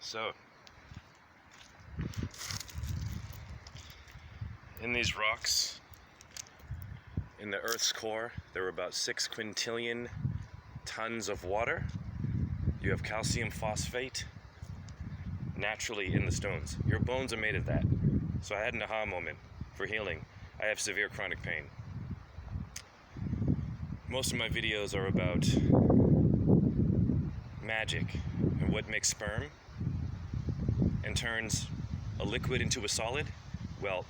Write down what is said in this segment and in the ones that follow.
So, in these rocks, in the Earth's core, there are about 6 quintillion tons of water. You have calcium phosphate naturally in the stones. Your bones are made of that. So I had an aha moment for healing. I have severe chronic pain. Most of my videos are about magic and what makes sperm and turns a liquid into a solid. Well,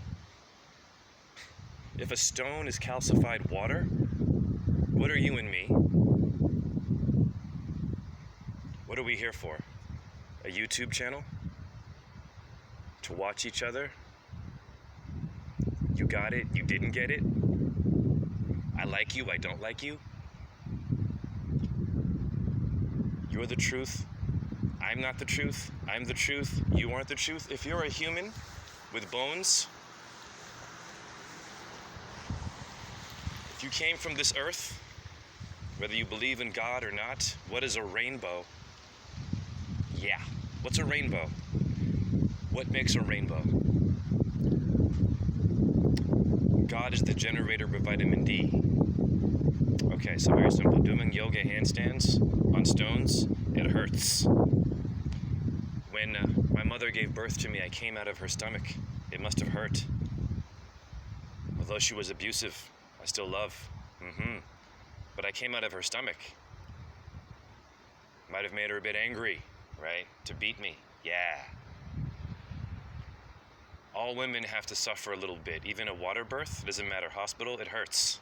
if a stone is calcified water, what are you and me? What are we here for? A YouTube channel? To watch each other? You got it, you didn't get it? I like you, I don't like you? You're the truth, I'm not the truth, I'm the truth, you aren't the truth. If you're a human with bones, if you came from this earth, whether you believe in God or not, what is a rainbow? Yeah, what's a rainbow? What makes a rainbow? God is the generator of vitamin D. Okay, so very simple. Doing yoga handstands on stones, it hurts. When my mother gave birth to me, I came out of her stomach. It must have hurt. Although she was abusive, I still love. But I came out of her stomach. Might have made her a bit angry, right? To beat me. Yeah. All women have to suffer a little bit. Even a water birth, doesn't matter. Hospital, it hurts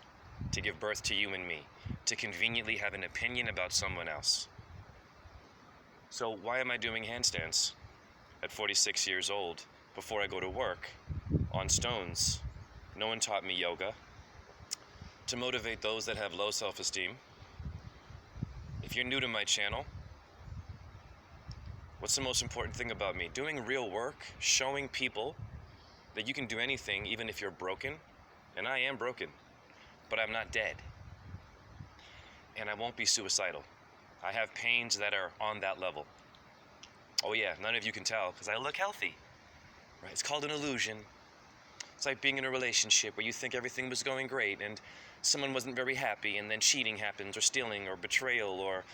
to give birth to you and me. To conveniently have an opinion about someone else. So why am I doing handstands at 46 years old before I go to work on stones? No one taught me yoga. To motivate those that have low self-esteem. If you're new to my channel, what's the most important thing about me? Doing real work, showing people that you can do anything even if you're broken. And I am broken, but I'm not dead. And I won't be suicidal. I have pains that are on that level. Oh yeah, none of you can tell because I look healthy. Right? It's called an illusion. It's like being in a relationship where you think everything was going great and someone wasn't very happy and then cheating happens or stealing or betrayal or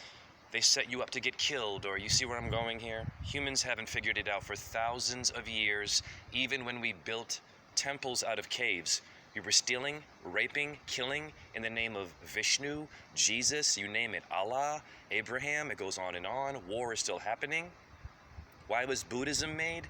they set you up to get killed, or you see where I'm going here? Humans haven't figured it out for thousands of years. Even when we built temples out of caves, we were stealing, raping, killing in the name of Vishnu, Jesus, you name it, Allah, Abraham, it goes on and on. War is still happening. Why was Buddhism made?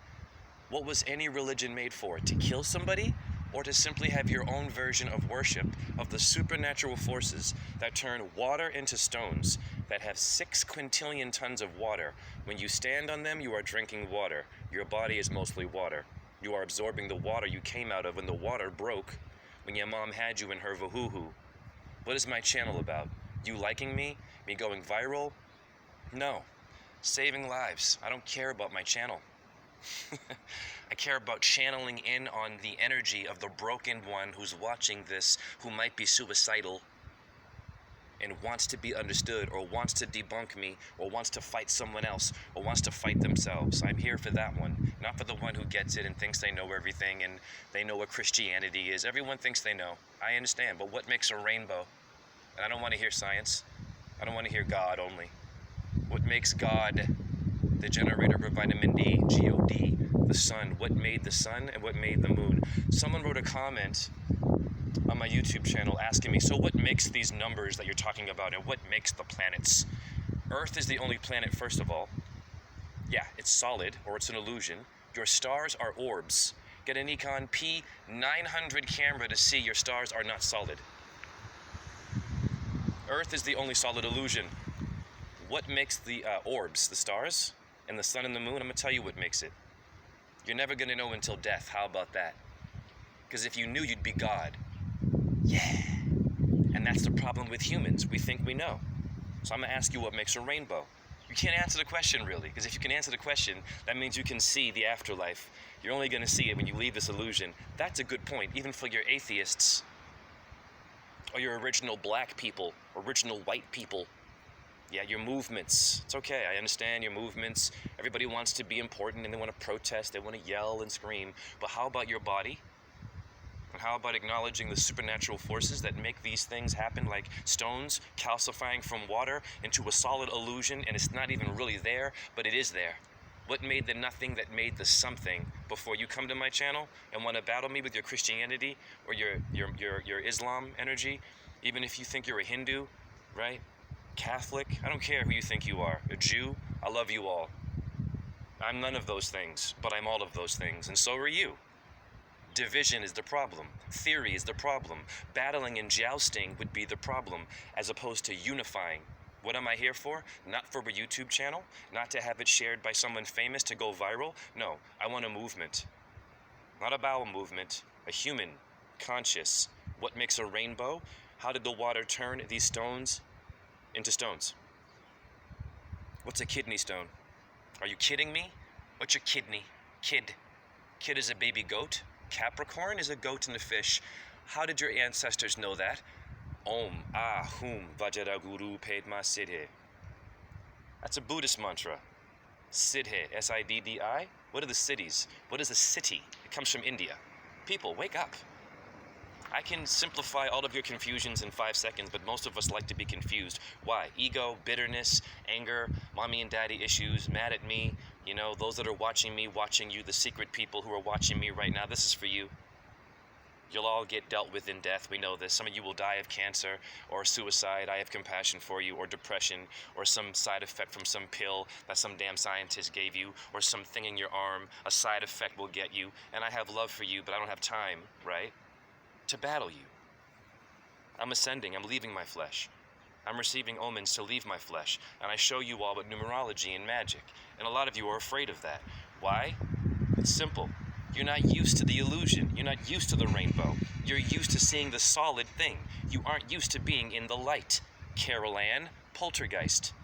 What was any religion made for? To kill somebody? Or to simply have your own version of worship of the supernatural forces that turn water into stones, that have 6 quintillion tons of water. When you stand on them, you are drinking water. Your body is mostly water. You are absorbing the water you came out of when the water broke, when your mom had you in her vahuhu. What is my channel about? You liking me? Me going viral? No. Saving lives. I don't care about my channel. I care about channeling in on the energy of the broken one who's watching this, who might be suicidal and wants to be understood, or wants to debunk me, or wants to fight someone else, or wants to fight themselves. I'm here for that one, not for the one who gets it and thinks they know everything and they know what Christianity is. Everyone thinks they know. I understand, but what makes a rainbow? And I don't want to hear science. I don't want to hear God only. What makes God the generator of vitamin D, G-O-D, the sun? What made the sun and what made the moon? Someone wrote a comment on my YouTube channel asking me, so what makes these numbers that you're talking about and what makes the planets? Earth is the only planet, first of all. Yeah, it's solid, or it's an illusion. Your stars are orbs. Get a Nikon P900 camera to see your stars are not solid. Earth is the only solid illusion. What makes the orbs, the stars, and the sun and the moon? I'm going to tell you what makes it. You're never going to know until death. How about that? Because if you knew, you'd be God. Yeah. And that's the problem with humans. We think we know. So I'm going to ask you what makes a rainbow. You You can't answer the question, really, because if you can answer the question, that means you can see the afterlife. You're only going to see it when you leave this illusion. That's a good point, even for your atheists, or your original black people, original white people. Yeah, your movements. It's okay, I understand your movements. Everybody wants to be important and they want to protest, they want to yell and scream. But how about your body? And how about acknowledging the supernatural forces that make these things happen, like stones calcifying from water into a solid illusion, and it's not even really there, but it is there. What made the nothing that made the something before you come to my channel and want to battle me with your Christianity or your Islam energy? Even if you think you're a Hindu, right? Catholic, I don't care who you think you are. A Jew, I love you all. I'm none of those things, but I'm all of those things, and so are you. Division is the problem. Theory is the problem. Battling and jousting would be the problem, as opposed to unifying. What am I here for? Not for a YouTube channel, not to have it shared by someone famous to go viral. No, I want a movement. Not a bowel movement, a human, conscious. What makes a rainbow? How did the water turn these stones into stones? What's a kidney stone? Are you kidding me? What's your kidney? Kid. Kid is a baby goat. Capricorn is a goat and a fish. How did your ancestors know that? Om, Ah, Hum, Vajra Guru Padma Siddhi. That's a Buddhist mantra. Siddhi, S-I-D-D-I. What are the cities? What is a city? It comes from India. People, wake up. I can simplify all of your confusions in 5 seconds, but most of us like to be confused. Why? Ego, bitterness, anger, mommy and daddy issues, mad at me. You know, those that are watching me, watching you, the secret people who are watching me right now, this is for you. You'll all get dealt with in death, we know this. Some of you will die of cancer or suicide, I have compassion for you, or depression, or some side effect from some pill that some damn scientist gave you, or something in your arm, a side effect will get you, and I have love for you, but I don't have time, right, to battle you. I'm ascending, I'm leaving my flesh. I'm receiving omens to leave my flesh, and I show you all with numerology and magic, and a lot of you are afraid of that. Why? It's simple. You're not used to the illusion. You're not used to the rainbow. You're used to seeing the solid thing. You aren't used to being in the light. Carol Ann, Poltergeist.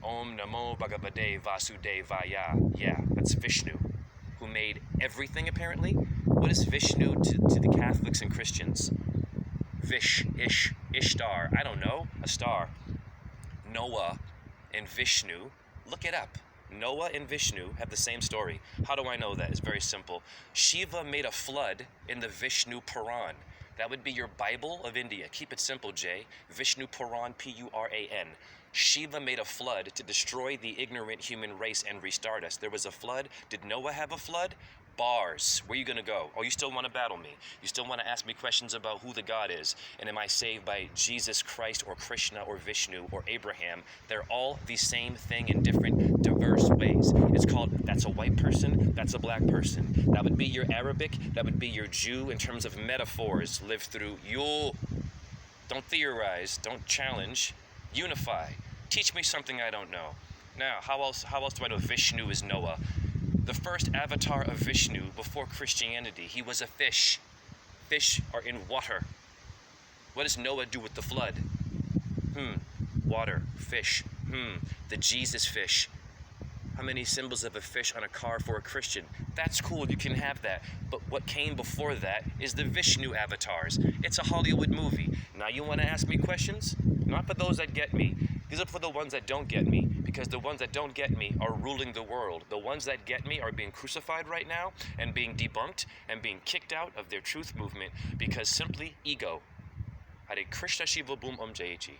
Om Namo Bhagavate Vasudevaya. Yeah, that's Vishnu, who made everything apparently. What is Vishnu to the Catholics and Christians? Ishtar, I don't know, a star. Noah and Vishnu, look it up. Noah and Vishnu have the same story. How do I know that? It's very simple. Shiva made a flood in the Vishnu Puran. That would be your Bible of India. Keep it simple, Jay. Vishnu Puran, P-U-R-A-N. Shiva made a flood to destroy the ignorant human race and restart us. There was a flood. Did Noah have a flood? Bars. Where are you going to go? Oh, you still want to battle me? You still want to ask me questions about who the God is? And am I saved by Jesus Christ or Krishna or Vishnu or Abraham? They're all the same thing in different, diverse ways. It's called, that's a white person, that's a black person. That would be your Arabic, that would be your Jew in terms of metaphors. Live through you. Don't theorize, don't challenge, unify. Teach me something I don't know. Now, how else do I know Vishnu is Noah? The first avatar of Vishnu before Christianity, he was a fish. Fish are in water. What does Noah do with the flood? Water, fish. The Jesus fish. How many symbols of a fish on a car for a Christian? That's cool, you can have that. But what came before that is the Vishnu avatars. It's a Hollywood movie. Now you want to ask me questions? Not for those that get me. These are for the ones that don't get me, because the ones that don't get me are ruling the world. The ones that get me are being crucified right now and being debunked and being kicked out of their truth movement because simply ego. Hare Krishna Shiva Boom Om Jaichi.